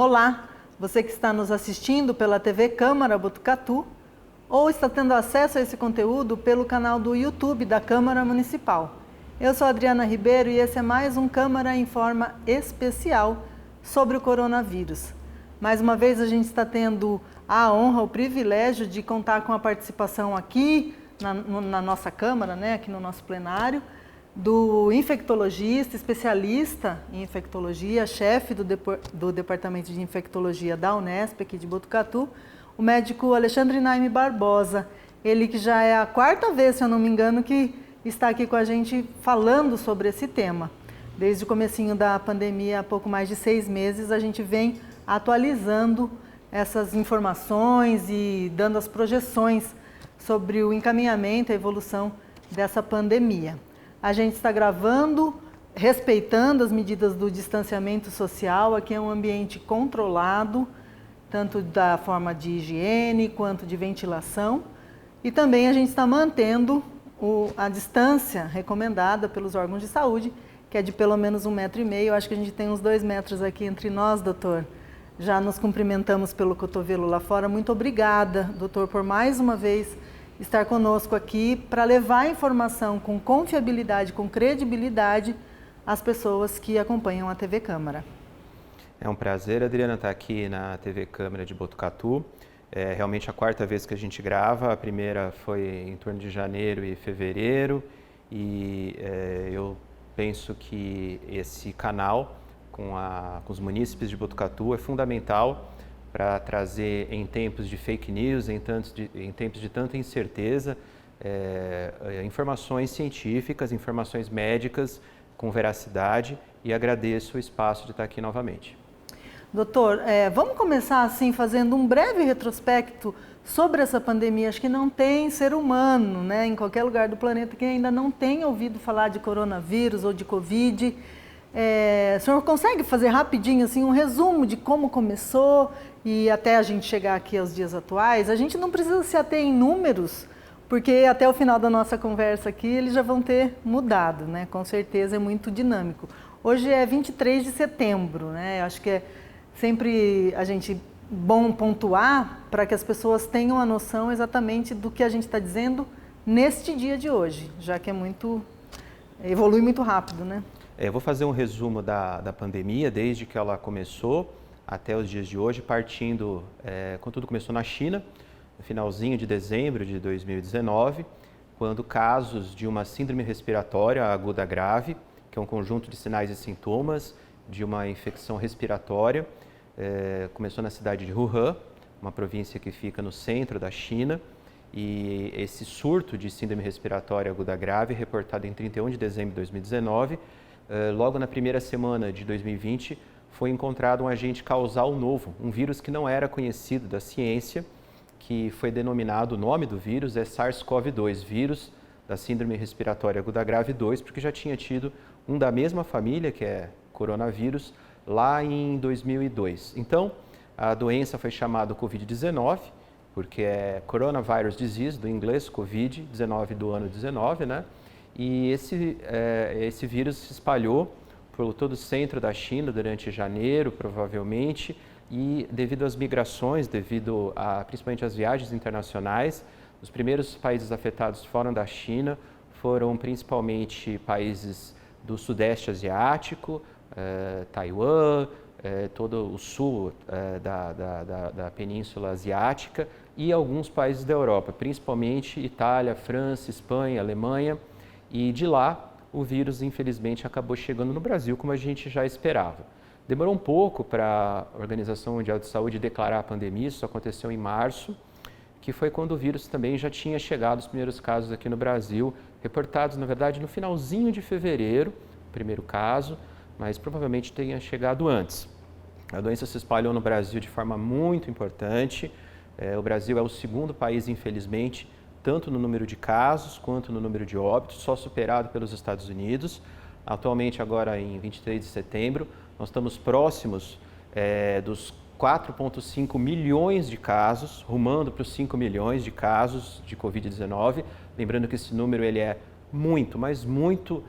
Olá, você que está nos assistindo pela TV Câmara Botucatu ou está tendo acesso a esse conteúdo pelo canal do YouTube da Câmara Municipal. Eu sou Adriana Ribeiro e esse é mais um Câmara em Forma especial sobre o coronavírus. Mais uma vez a gente está tendo a honra, o privilégio de contar com a participação aqui na nossa Câmara, aqui no nosso plenário, do infectologista, especialista em infectologia, chefe do Departamento de Infectologia da Unesp, aqui de Botucatu, o médico Alexandre Naime Barbosa. Ele que já é a quarta vez, se eu não me engano, que está aqui com a gente falando sobre esse tema. Desde o comecinho da pandemia, há pouco mais de 6 meses, a gente vem atualizando essas informações e dando as projeções sobre o encaminhamento e a evolução dessa pandemia. A gente está gravando, respeitando as medidas do distanciamento social. Aqui é um ambiente controlado, tanto da forma de higiene quanto de ventilação. E também a gente está mantendo a distância recomendada pelos órgãos de saúde, que é de pelo menos 1,5 m. Eu acho que a gente tem uns 2 metros aqui entre nós, doutor. Já nos cumprimentamos pelo cotovelo lá fora. Muito obrigada, doutor, por mais uma vez estar conosco aqui para levar informação com confiabilidade, com credibilidade às pessoas que acompanham a TV Câmara. É um prazer, Adriana, estar aqui na TV Câmara de Botucatu. É realmente a quarta vez que a gente grava. A primeira foi em torno de janeiro e fevereiro e eu penso que esse canal com os munícipes de Botucatu é fundamental para trazer em tempos de fake news, em tempos de tanta incerteza, informações científicas, informações médicas com veracidade, e agradeço o espaço de estar aqui novamente. Doutor, vamos começar assim fazendo um breve retrospecto sobre essa pandemia. Acho que não tem ser humano, em qualquer lugar do planeta que ainda não tenha ouvido falar de coronavírus ou de Covid. O senhor consegue fazer rapidinho assim, um resumo de como começou e até a gente chegar aqui aos dias atuais? A gente não precisa se ater em números, porque até o final da nossa conversa aqui eles já vão ter mudado, Com certeza é muito dinâmico. Hoje é 23 de setembro, Eu acho que é sempre bom pontuar para que as pessoas tenham a noção exatamente do que a gente está dizendo neste dia de hoje, já que evolui muito rápido, Eu vou fazer um resumo da pandemia, desde que ela começou até os dias de hoje, partindo, quando tudo começou na China, no finalzinho de dezembro de 2019, quando casos de uma síndrome respiratória aguda grave, que é um conjunto de sinais e sintomas de uma infecção respiratória, começou na cidade de Wuhan, uma província que fica no centro da China, e esse surto de síndrome respiratória aguda grave, reportado em 31 de dezembro de 2019, logo na primeira semana de 2020, foi encontrado um agente causal novo, um vírus que não era conhecido da ciência, que foi denominado, o nome do vírus é SARS-CoV-2, vírus da síndrome respiratória aguda grave 2, porque já tinha tido um da mesma família, que é coronavírus, lá em 2002. Então, a doença foi chamada Covid-19, porque é Coronavirus Disease, do inglês, Covid-19 do ano 19, E esse vírus se espalhou por todo o centro da China durante janeiro, provavelmente, e devido às migrações, principalmente às viagens internacionais, os primeiros países afetados fora da China foram principalmente países do Sudeste Asiático, Taiwan, todo o sul da Península Asiática e alguns países da Europa, principalmente Itália, França, Espanha, Alemanha. E de lá, o vírus, infelizmente, acabou chegando no Brasil, como a gente já esperava. Demorou um pouco para a Organização Mundial de Saúde declarar a pandemia, isso aconteceu em março, que foi quando o vírus também já tinha chegado, os primeiros casos aqui no Brasil, reportados, na verdade, no finalzinho de fevereiro, o primeiro caso, mas provavelmente tenha chegado antes. A doença se espalhou no Brasil de forma muito importante. O Brasil é o segundo país, infelizmente, tanto no número de casos quanto no número de óbitos, só superado pelos Estados Unidos. Atualmente, agora em 23 de setembro, nós estamos próximos dos 4,5 milhões de casos, rumando para os 5 milhões de casos de Covid-19. Lembrando que esse número ele é muito, mas muito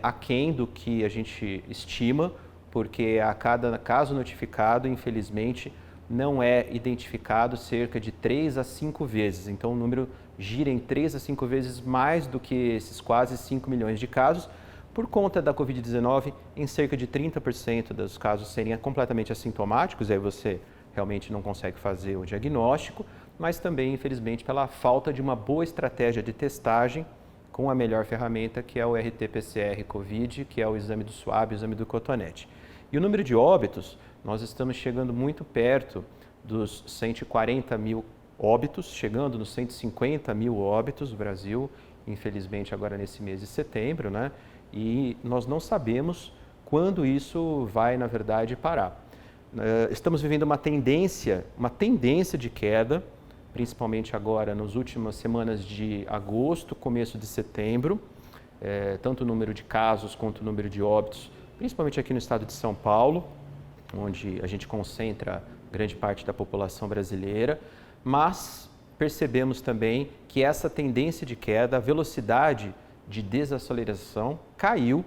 aquém do que a gente estima. porque a cada caso notificado, infelizmente, não é identificado cerca de 3 a 5 vezes. Então, o número gira em 3 a 5 vezes mais do que esses quase 5 milhões de casos, por conta da Covid-19, em cerca de 30% dos casos serem completamente assintomáticos, aí você realmente não consegue fazer o diagnóstico, mas também, infelizmente, pela falta de uma boa estratégia de testagem com a melhor ferramenta, que é o RT-PCR COVID, que é o exame do suave, o exame do cotonete. E o número de óbitos, nós estamos chegando muito perto dos 140 mil óbitos, chegando nos 150 mil óbitos no Brasil, infelizmente agora nesse mês de setembro, né? E nós não sabemos quando isso vai, na verdade, parar. Estamos vivendo uma tendência de queda, principalmente agora nas últimas semanas de agosto, começo de setembro, tanto o número de casos quanto o número de óbitos, principalmente aqui no estado de São Paulo, onde a gente concentra grande parte da população brasileira, mas percebemos também que essa tendência de queda, a velocidade de desaceleração caiu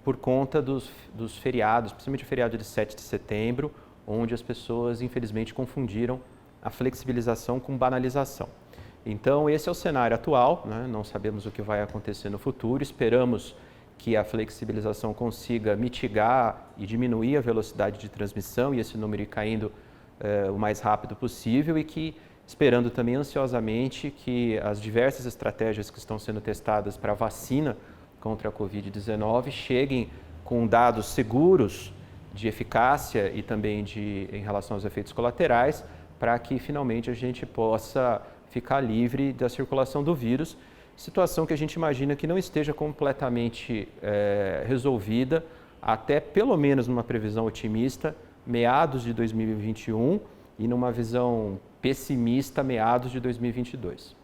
por conta dos feriados, principalmente o feriado de 7 de setembro, onde as pessoas, infelizmente, confundiram a flexibilização com banalização. Então, esse é o cenário atual, né? Não sabemos o que vai acontecer no futuro, esperamos que a flexibilização consiga mitigar e diminuir a velocidade de transmissão e esse número ir caindo o mais rápido possível e que, esperando também ansiosamente que as diversas estratégias que estão sendo testadas para a vacina contra a Covid-19 cheguem com dados seguros de eficácia e também em relação aos efeitos colaterais, para que finalmente a gente possa ficar livre da circulação do vírus, situação que a gente imagina que não esteja completamente resolvida até, pelo menos numa previsão otimista, meados de 2021 e numa visão pessimista, meados de 2022.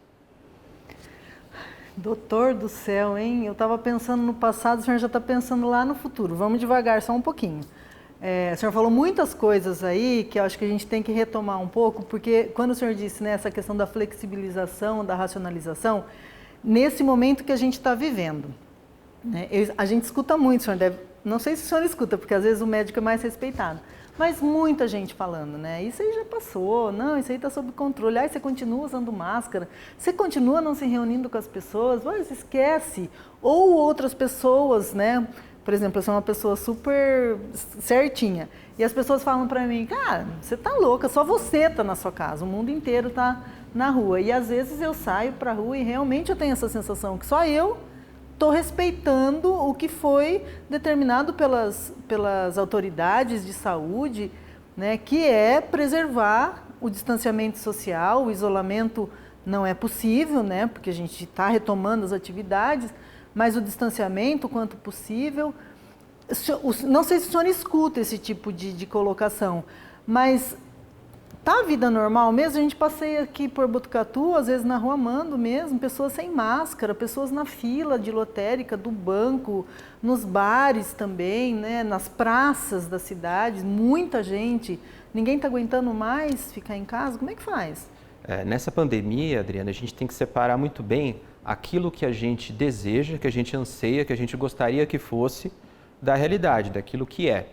Doutor do céu, hein? Eu estava pensando no passado, o senhor já está pensando lá no futuro. Vamos devagar, só um pouquinho. O senhor falou muitas coisas aí que eu acho que a gente tem que retomar um pouco, porque quando o senhor disse, né, essa questão da flexibilização, da racionalização, nesse momento que a gente está vivendo, né, a gente escuta muito, o senhor deve, não sei se o senhor escuta, porque às vezes o médico é mais respeitado, mas muita gente falando, né, isso aí já passou, não, isso aí está sob controle, aí você continua usando máscara, você continua não se reunindo com as pessoas, você esquece, ou outras pessoas, né. Por exemplo, eu sou uma pessoa super certinha e as pessoas falam para mim, cara, você tá louca, só você tá na sua casa, o mundo inteiro tá na rua. E às vezes eu saio para a rua e realmente eu tenho essa sensação que só eu tô respeitando o que foi determinado pelas autoridades de saúde, né, que é preservar o distanciamento social, o isolamento não é possível, né, porque a gente está retomando as atividades, mas o distanciamento, quanto possível. Não sei se o senhor escuta esse tipo de colocação, mas tá a vida normal mesmo? A gente passeia aqui por Botucatu, às vezes na Rua Amando mesmo, pessoas sem máscara, pessoas na fila de lotérica, do banco, nos bares também, né? Nas praças das cidades, muita gente. Ninguém está aguentando mais ficar em casa? Como é que faz? Nessa pandemia, Adriana, a gente tem que separar muito bem aquilo que a gente deseja, que a gente anseia, que a gente gostaria que fosse da realidade, daquilo que é.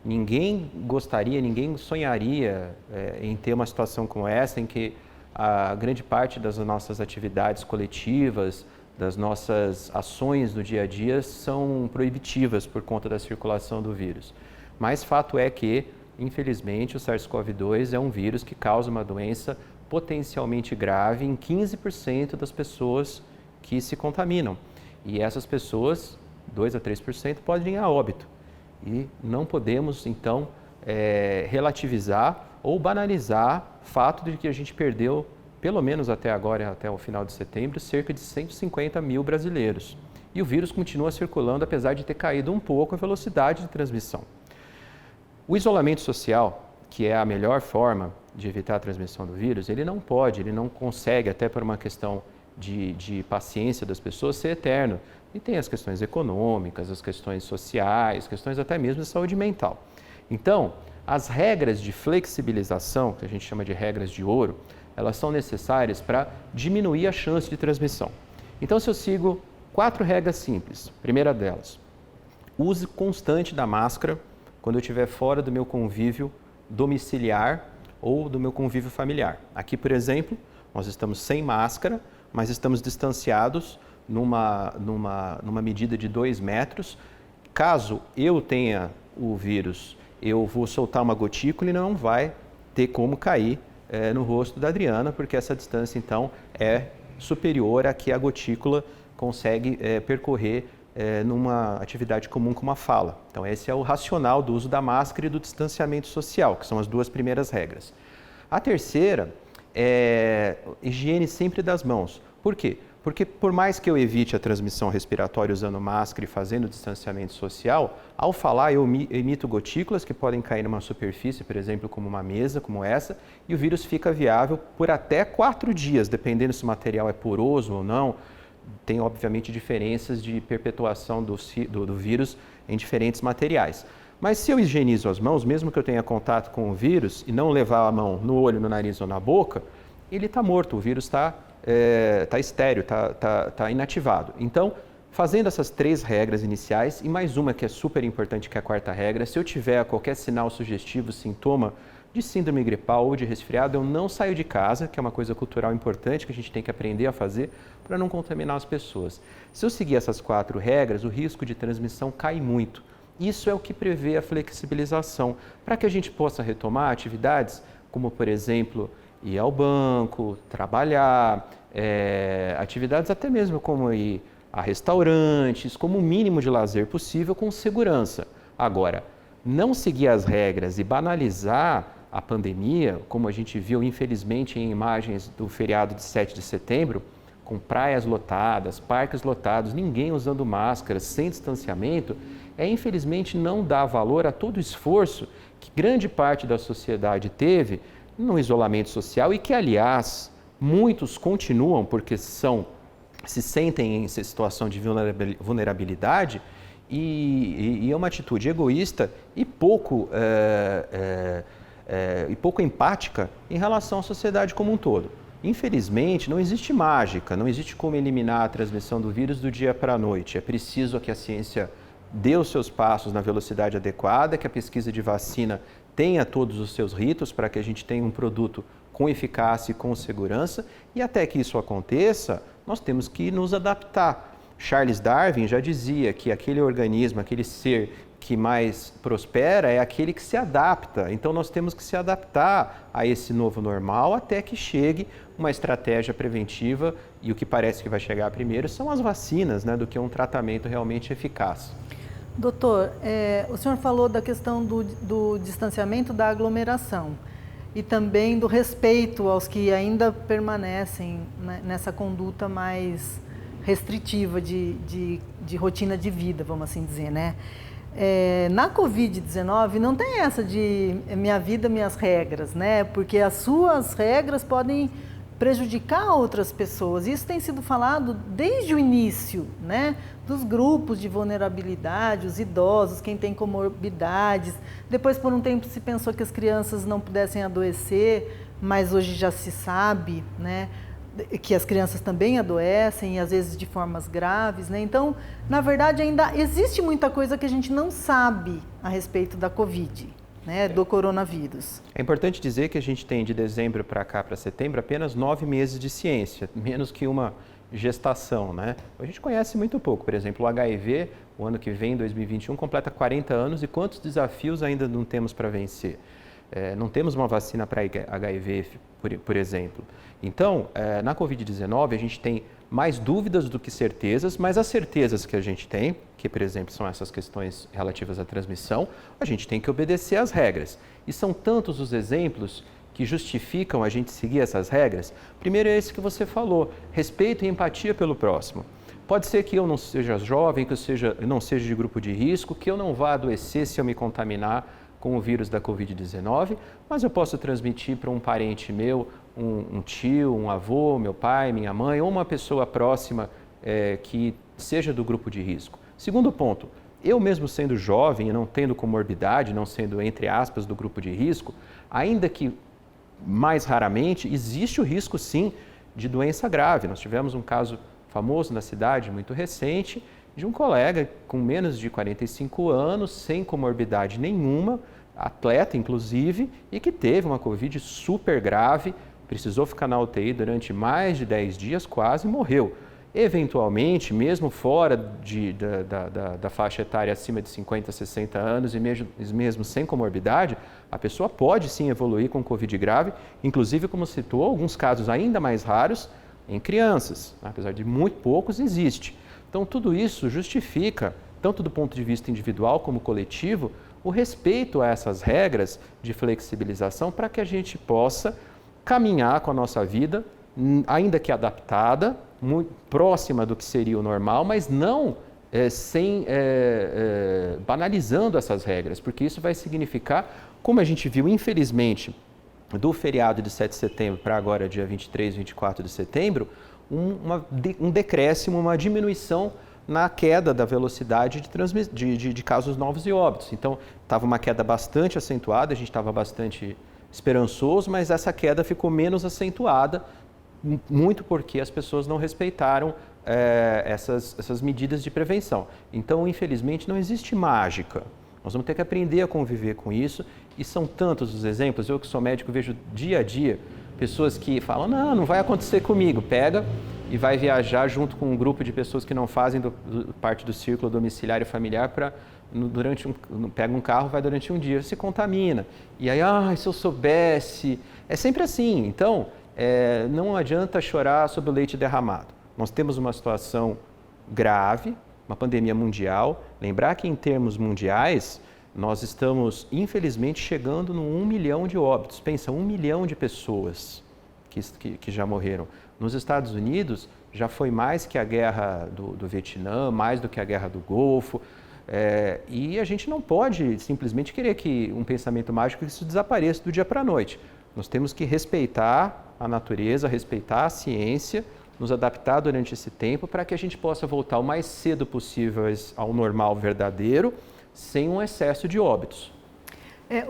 Ninguém gostaria, ninguém sonharia em ter uma situação como essa, em que a grande parte das nossas atividades coletivas, das nossas ações no dia a dia são proibitivas por conta da circulação do vírus. Mas fato é que, infelizmente, o SARS-CoV-2 é um vírus que causa uma doença potencialmente grave em 15% das pessoas que se contaminam. E essas pessoas, 2 a 3%, podem ir a óbito. E não podemos, então, relativizar ou banalizar o fato de que a gente perdeu, pelo menos até agora, até o final de setembro, cerca de 150 mil brasileiros. E o vírus continua circulando, apesar de ter caído um pouco a velocidade de transmissão. O isolamento social, que é a melhor forma de evitar a transmissão do vírus, ele não consegue, até por uma questão de paciência das pessoas, ser eterno. E tem as questões econômicas, as questões sociais, questões até mesmo de saúde mental. Então, as regras de flexibilização, que a gente chama de regras de ouro, elas são necessárias para diminuir a chance de transmissão. Então, se eu sigo 4 regras simples, primeira delas, use constante da máscara quando eu estiver fora do meu convívio domiciliar ou do meu convívio familiar. Aqui, por exemplo, nós estamos sem máscara, mas estamos distanciados numa medida de 2 metros. Caso eu tenha o vírus, eu vou soltar uma gotícula e não vai ter como cair no rosto da Adriana, porque essa distância, então, é superior a que a gotícula consegue percorrer numa atividade comum como a fala. Então, esse é o racional do uso da máscara e do distanciamento social, que são as 2 primeiras regras. A terceira é higiene sempre das mãos. Por quê? Porque por mais que eu evite a transmissão respiratória usando máscara e fazendo distanciamento social, ao falar eu emito gotículas que podem cair numa superfície, por exemplo, como uma mesa, como essa, e o vírus fica viável por até 4 dias, dependendo se o material é poroso ou não. Tem, obviamente, diferenças de perpetuação do vírus em diferentes materiais. Mas se eu higienizo as mãos, mesmo que eu tenha contato com o vírus e não levar a mão no olho, no nariz ou na boca, ele está morto, o vírus está estéril, está inativado. Então, fazendo essas 3 regras iniciais e mais uma que é super importante, que é a 4ª regra, se eu tiver qualquer sinal sugestivo, sintoma de síndrome gripal ou de resfriado, eu não saio de casa, que é uma coisa cultural importante que a gente tem que aprender a fazer para não contaminar as pessoas. Se eu seguir essas 4 regras, o risco de transmissão cai muito. Isso é o que prevê a flexibilização, para que a gente possa retomar atividades como, por exemplo, ir ao banco, trabalhar, atividades até mesmo como ir a restaurantes, como o mínimo de lazer possível com segurança. Agora, não seguir as regras e banalizar a pandemia, como a gente viu infelizmente em imagens do feriado de 7 de setembro, com praias lotadas, parques lotados, ninguém usando máscaras, sem distanciamento, infelizmente não dar valor a todo o esforço que grande parte da sociedade teve no isolamento social e que, aliás, muitos continuam porque se sentem em situação de vulnerabilidade e é uma atitude egoísta e pouco empática em relação à sociedade como um todo. Infelizmente, não existe mágica, não existe como eliminar a transmissão do vírus do dia para a noite. É preciso que a ciência dê os seus passos na velocidade adequada, que a pesquisa de vacina tenha todos os seus ritos para que a gente tenha um produto com eficácia e com segurança, e até que isso aconteça, nós temos que nos adaptar. Charles Darwin já dizia que aquele organismo, aquele ser que mais prospera é aquele que se adapta. Então nós temos que se adaptar a esse novo normal até que chegue uma estratégia preventiva, e o que parece que vai chegar primeiro são as vacinas, né, do que um tratamento realmente eficaz. Doutor, o senhor falou da questão do distanciamento da aglomeração e também do respeito aos que ainda permanecem, né, nessa conduta mais restritiva de rotina de vida, vamos assim dizer, né? Na Covid-19 não tem essa de minha vida, minhas regras, né? Porque as suas regras podem prejudicar outras pessoas. Isso tem sido falado desde o início, né? Dos grupos de vulnerabilidade, os idosos, quem tem comorbidades. Depois, por um tempo, se pensou que as crianças não pudessem adoecer, mas hoje já se sabe, né, que as crianças também adoecem, e às vezes de formas graves, né? Então, na verdade, ainda existe muita coisa que a gente não sabe a respeito da Covid, né, do coronavírus. É importante dizer que a gente tem de dezembro para cá, para setembro, apenas 9 meses de ciência, menos que uma gestação, né? A gente conhece muito pouco. Por exemplo, o HIV, o ano que vem, 2021, completa 40 anos, e quantos desafios ainda não temos para vencer? Não temos uma vacina para HIV, por exemplo. Então, na Covid-19, a gente tem mais dúvidas do que certezas, mas as certezas que a gente tem, que, por exemplo, são essas questões relativas à transmissão, a gente tem que obedecer às regras. E são tantos os exemplos que justificam a gente seguir essas regras. Primeiro é esse que você falou, respeito e empatia pelo próximo. Pode ser que eu não seja jovem, que eu não seja de grupo de risco, que eu não vá adoecer se eu me contaminar com o vírus da Covid-19, mas eu posso transmitir para um parente meu, um tio, um avô, meu pai, minha mãe, ou uma pessoa próxima que seja do grupo de risco. Segundo ponto, eu mesmo sendo jovem e não tendo comorbidade, não sendo, entre aspas, do grupo de risco, ainda que mais raramente, existe o risco sim de doença grave. Nós tivemos um caso famoso na cidade, muito recente, de um colega com menos de 45 anos, sem comorbidade nenhuma, atleta inclusive, e que teve uma Covid super grave, precisou ficar na UTI durante mais de 10 dias, quase morreu. Eventualmente, mesmo fora da faixa etária acima de 50, 60 anos e mesmo sem comorbidade, a pessoa pode sim evoluir com Covid grave, inclusive, como citou, alguns casos ainda mais raros em crianças, apesar de muito poucos, existe. Então, tudo isso justifica, tanto do ponto de vista individual como coletivo, o respeito a essas regras de flexibilização para que a gente possa caminhar com a nossa vida, ainda que adaptada, muito próxima do que seria o normal, mas não banalizando essas regras, porque isso vai significar, como a gente viu, infelizmente, do feriado de 7 de setembro para agora, dia 23, 24 de setembro, um decréscimo, uma diminuição na queda da velocidade de casos novos e óbitos. Então, estava uma queda bastante acentuada, a gente estava bastante esperançoso, mas essa queda ficou menos acentuada, muito porque as pessoas não respeitaram essas medidas de prevenção. Então, infelizmente, não existe mágica. Nós vamos ter que aprender a conviver com isso e são tantos os exemplos. Eu que sou médico vejo dia a dia pessoas que falam, não vai acontecer comigo, pega e vai viajar junto com um grupo de pessoas que não fazem parte do círculo domiciliar e familiar pega um carro, vai durante um dia, se contamina. E aí, se eu soubesse... É sempre assim. Então, não adianta chorar sobre o leite derramado. Nós temos uma situação grave, uma pandemia mundial. Lembrar que em termos mundiais, nós estamos, infelizmente, chegando no 1 milhão de óbitos. Pensa, 1 milhão de pessoas que já morreram. Nos Estados Unidos, já foi mais que a guerra do Vietnã, mais do que a guerra do Golfo. E a gente não pode simplesmente querer que um pensamento mágico isso desapareça do dia para a noite. Nós temos que respeitar a natureza, respeitar a ciência, nos adaptar durante esse tempo para que a gente possa voltar o mais cedo possível ao normal verdadeiro, sem um excesso de óbitos.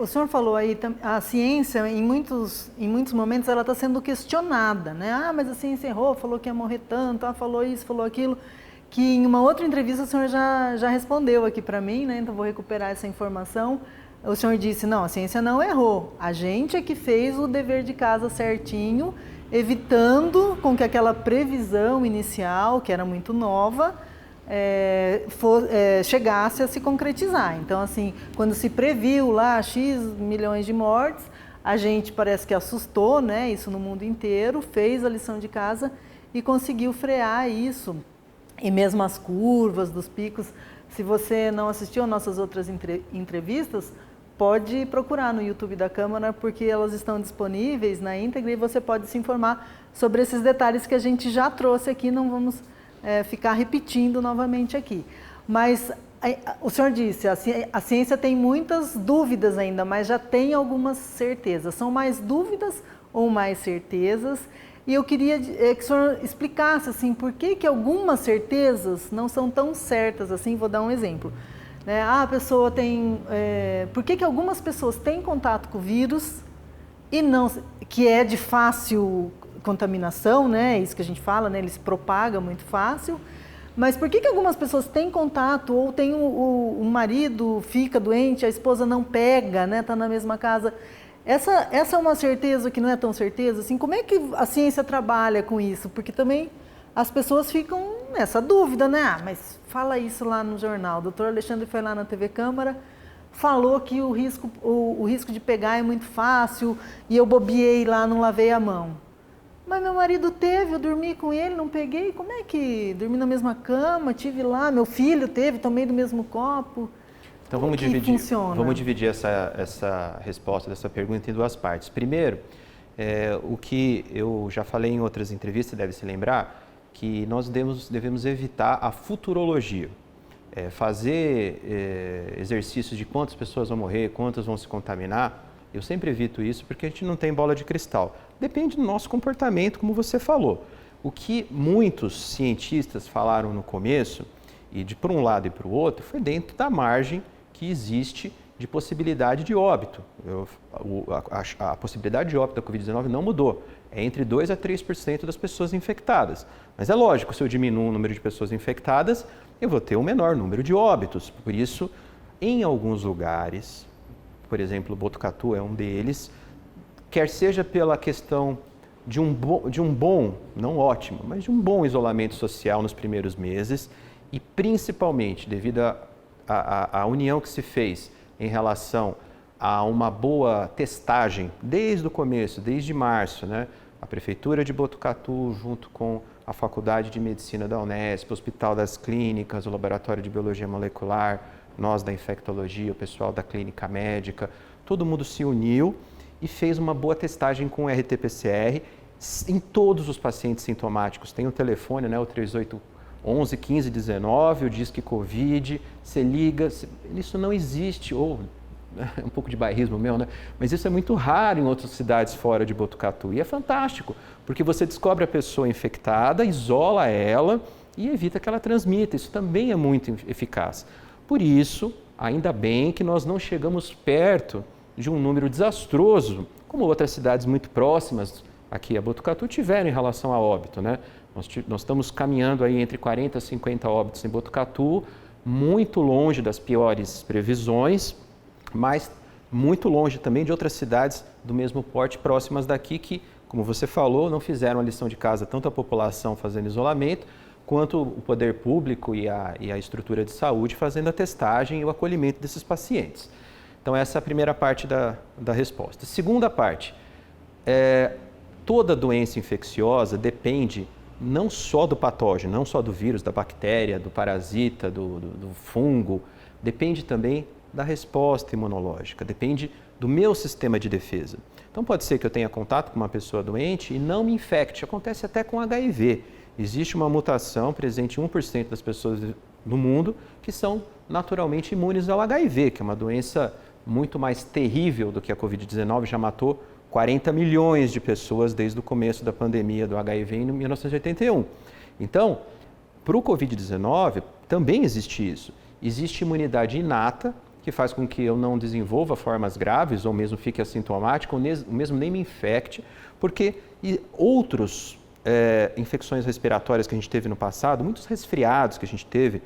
O senhor falou aí, a ciência, em muitos momentos, ela está sendo questionada, né? Mas a ciência errou, falou que ia morrer tanto, falou isso, falou aquilo, que em uma outra entrevista o senhor já respondeu aqui para mim, né? Então vou recuperar essa informação. O senhor disse, não, a ciência não errou, a gente é que fez o dever de casa certinho, evitando com que aquela previsão inicial, que era muito nova, chegasse a se concretizar. Então, assim, quando se previu lá X milhões de mortes, a gente parece que assustou, né, isso no mundo inteiro, fez a lição de casa e conseguiu frear isso. E mesmo as curvas dos picos, se você não assistiu a nossas outras entrevistas, pode procurar no YouTube da Câmara, porque elas estão disponíveis na íntegra e você pode se informar sobre esses detalhes que a gente já trouxe aqui, não vamos ficar repetindo novamente aqui. Mas o senhor disse, a ciência tem muitas dúvidas ainda, mas já tem algumas certezas. São mais dúvidas ou mais certezas? E eu queria que o senhor explicasse assim, por que algumas certezas não são tão certas assim. Vou dar um exemplo. A pessoa tem... por que algumas pessoas têm contato com o vírus e não... que é de fácil contaminação, né? Isso que a gente fala, né? Ele se propaga muito fácil. Mas por que algumas pessoas têm contato ou tem o marido fica doente, a esposa não pega, né? Está na mesma casa. Essa é uma certeza que não é tão certeza. Assim, como é que a ciência trabalha com isso? Porque também as pessoas ficam nessa dúvida, né? Mas fala isso lá no jornal. O doutor Alexandre foi lá na TV Câmara, falou que o risco de pegar é muito fácil e eu bobeei lá, não lavei a mão. Mas meu marido teve, eu dormi com ele, não peguei. Como é que dormi na mesma cama, tive lá, meu filho teve, tomei do mesmo copo. Então vamos dividir essa resposta dessa pergunta em duas partes. Primeiro, o que eu já falei em outras entrevistas, deve se lembrar, que nós devemos evitar a futurologia. Fazer exercícios de quantas pessoas vão morrer, quantas vão se contaminar, eu sempre evito isso porque a gente não tem bola de cristal. Depende do nosso comportamento, como você falou. O que muitos cientistas falaram no começo, e por um lado e para o outro, foi dentro da margem que existe de possibilidade de óbito. A possibilidade de óbito da Covid-19 não mudou. é entre 2% a 3% das pessoas infectadas. Mas é lógico, se eu diminuo o número de pessoas infectadas, eu vou ter um menor número de óbitos. Por isso, em alguns lugares, por exemplo, Botucatu é um deles, quer seja pela questão de um bom, não ótimo, mas de um bom isolamento social nos primeiros meses e principalmente devido à união que se fez em relação a uma boa testagem desde o começo, desde março, né? A Prefeitura de Botucatu, junto com a Faculdade de Medicina da Unesp, o Hospital das Clínicas, o Laboratório de Biologia Molecular, nós da Infectologia, o pessoal da Clínica Médica, todo mundo se uniu e fez uma boa testagem com o RT-PCR em todos os pacientes sintomáticos. Tem o telefone, né, o 3811 1519, o Disque Covid, você liga, isso não existe, ou é um pouco de bairrismo meu, né? Mas isso é muito raro em outras cidades fora de Botucatu. E é fantástico, porque você descobre a pessoa infectada, isola ela e evita que ela transmita. Isso também é muito eficaz. Por isso, ainda bem que nós não chegamos perto de um número desastroso, como outras cidades muito próximas aqui a Botucatu tiveram em relação a óbito, né? Nós estamos caminhando aí entre 40 a 50 óbitos em Botucatu, muito longe das piores previsões, mas muito longe também de outras cidades do mesmo porte próximas daqui que, como você falou, não fizeram a lição de casa, tanto a população fazendo isolamento, quanto o poder público e a estrutura de saúde fazendo a testagem e o acolhimento desses pacientes. Então essa é a primeira parte da resposta. Segunda parte, toda doença infecciosa depende não só do patógeno, não só do vírus, da bactéria, do parasita, do fungo, depende também da resposta imunológica, depende do meu sistema de defesa. Então pode ser que eu tenha contato com uma pessoa doente e não me infecte, acontece até com HIV. Existe uma mutação presente em 1% das pessoas no mundo que são naturalmente imunes ao HIV, que é uma doença muito mais terrível do que a Covid-19, já matou 40 milhões de pessoas desde o começo da pandemia do HIV em 1981. Então, para o Covid-19 também existe isso. Existe imunidade inata, que faz com que eu não desenvolva formas graves ou mesmo fique assintomático, ou mesmo nem me infecte, porque outras infecções respiratórias que a gente teve no passado, muitos resfriados que a gente teve,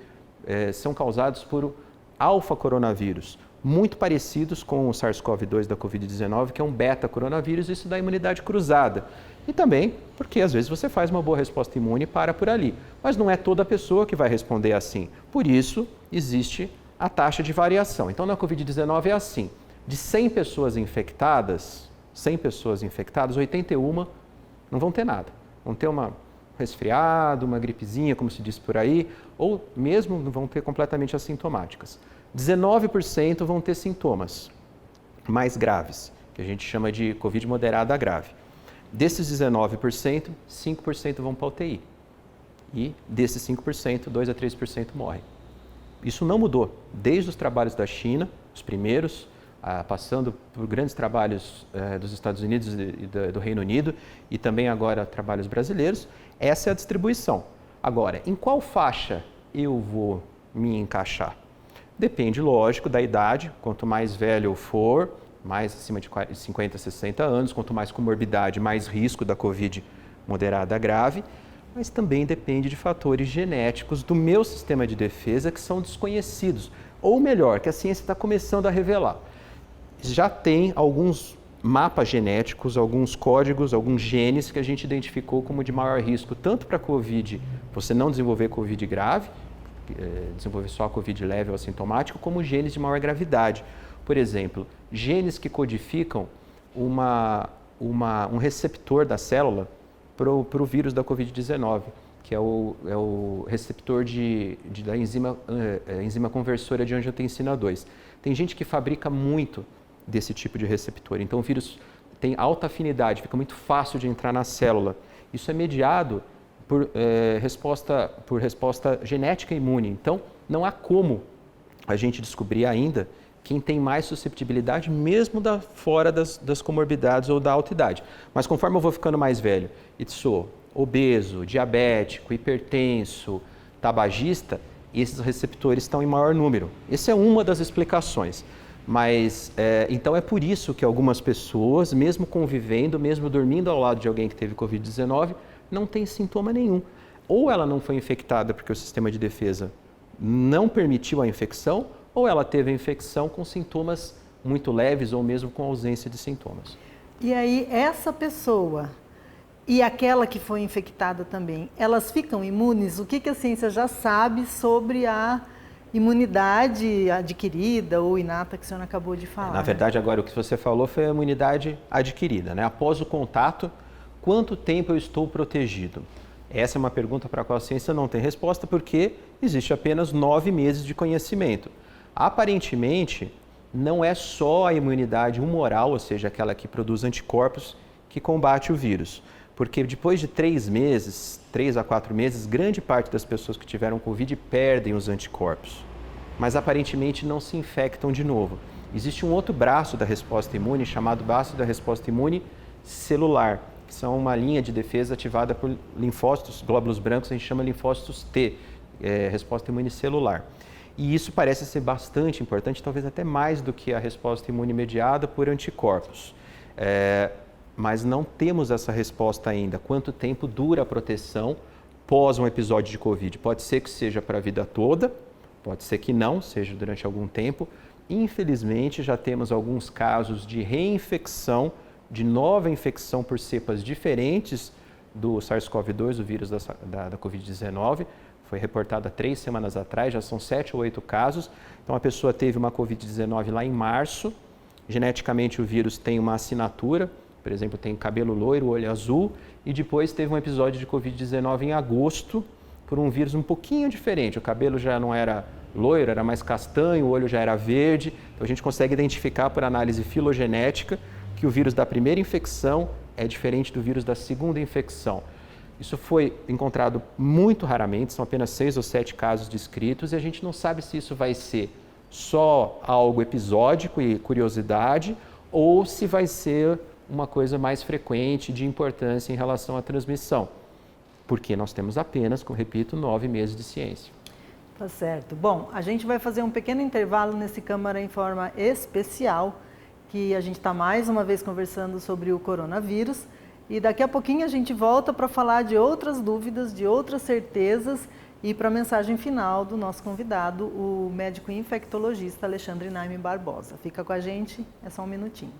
são causados por alfa-coronavírus, muito parecidos com o SARS-CoV-2 da Covid-19, que é um beta-coronavírus, isso dá imunidade cruzada. E também porque às vezes você faz uma boa resposta imune e para por ali. Mas não é toda pessoa que vai responder assim. Por isso, existe a taxa de variação. Então, na Covid-19 é assim, de 100 pessoas infectadas, 81 não vão ter nada. Vão ter um resfriado, uma gripezinha, como se diz por aí, ou mesmo não vão ter completamente assintomáticas. 19% vão ter sintomas mais graves, que a gente chama de Covid moderada a grave. Desses 19%, 5% vão para a UTI. E desses 5%, 2 a 3% morrem. Isso não mudou, desde os trabalhos da China, os primeiros, passando por grandes trabalhos dos Estados Unidos e do Reino Unido, e também agora trabalhos brasileiros, essa é a distribuição. Agora, em qual faixa eu vou me encaixar? Depende, lógico, da idade, quanto mais velho eu for, mais acima de 50, 60 anos, quanto mais comorbidade, mais risco da Covid moderada a grave, mas também depende de fatores genéticos do meu sistema de defesa que são desconhecidos, ou melhor, que a ciência está começando a revelar. Já tem alguns mapas genéticos, alguns códigos, alguns genes que a gente identificou como de maior risco, tanto para a Covid, você não desenvolver Covid grave, desenvolver só a Covid leve ou assintomático, como genes de maior gravidade. Por exemplo, genes que codificam um receptor da célula para o vírus da Covid-19, que é o receptor da enzima conversora de angiotensina 2. Tem gente que fabrica muito desse tipo de receptor, então o vírus tem alta afinidade, fica muito fácil de entrar na célula. Isso é mediado por resposta genética imune. Então, não há como a gente descobrir ainda quem tem mais susceptibilidade, mesmo fora das comorbidades ou da alta idade. Mas conforme eu vou ficando mais velho e sou obeso, diabético, hipertenso, tabagista, esses receptores estão em maior número. Essa é uma das explicações. Mas, então é por isso que algumas pessoas, mesmo convivendo, mesmo dormindo ao lado de alguém que teve Covid-19, não tem sintoma nenhum. Ou ela não foi infectada porque o sistema de defesa não permitiu a infecção, ou ela teve a infecção com sintomas muito leves ou mesmo com ausência de sintomas. E aí, essa pessoa e aquela que foi infectada também, elas ficam imunes? O que a ciência já sabe sobre a imunidade adquirida ou inata que a senhora acabou de falar? Na verdade, agora o que você falou foi a imunidade adquirida, né? Após o contato, quanto tempo eu estou protegido? Essa é uma pergunta para a qual a ciência não tem resposta, porque existe apenas 9 meses de conhecimento. Aparentemente, não é só a imunidade humoral, ou seja, aquela que produz anticorpos, que combate o vírus. Porque depois de 3 meses, 3 a 4 meses, grande parte das pessoas que tiveram Covid perdem os anticorpos. Mas aparentemente não se infectam de novo. Existe um outro braço da resposta imune, chamado braço da resposta imune celular, que são uma linha de defesa ativada por linfócitos, glóbulos brancos, a gente chama linfócitos T, resposta imune celular. E isso parece ser bastante importante, talvez até mais do que a resposta imune mediada por anticorpos. Mas não temos essa resposta ainda. Quanto tempo dura a proteção pós um episódio de Covid? Pode ser que seja para a vida toda, pode ser que não, seja durante algum tempo. Infelizmente, já temos alguns casos de reinfecção, de nova infecção por cepas diferentes do SARS-CoV-2, o vírus da Covid-19. Foi reportado há 3 semanas atrás, já são 7 ou 8 casos. Então, a pessoa teve uma Covid-19 lá em março. Geneticamente, o vírus tem uma assinatura. Por exemplo, tem cabelo loiro, olho azul, e depois teve um episódio de Covid-19 em agosto, por um vírus um pouquinho diferente. O cabelo já não era loiro, era mais castanho, o olho já era verde. Então a gente consegue identificar por análise filogenética que o vírus da primeira infecção é diferente do vírus da segunda infecção. Isso foi encontrado muito raramente, são apenas 6 ou 7 casos descritos, e a gente não sabe se isso vai ser só algo episódico e curiosidade, ou se vai ser uma coisa mais frequente de importância em relação à transmissão, porque nós temos apenas, como repito, 9 meses de ciência. Tá certo. Bom, a gente vai fazer um pequeno intervalo nesse Câmara em forma especial, que a gente está mais uma vez conversando sobre o coronavírus, e daqui a pouquinho a gente volta para falar de outras dúvidas, de outras certezas e para a mensagem final do nosso convidado, o médico infectologista Alexandre Naime Barbosa. Fica com a gente, é só um minutinho.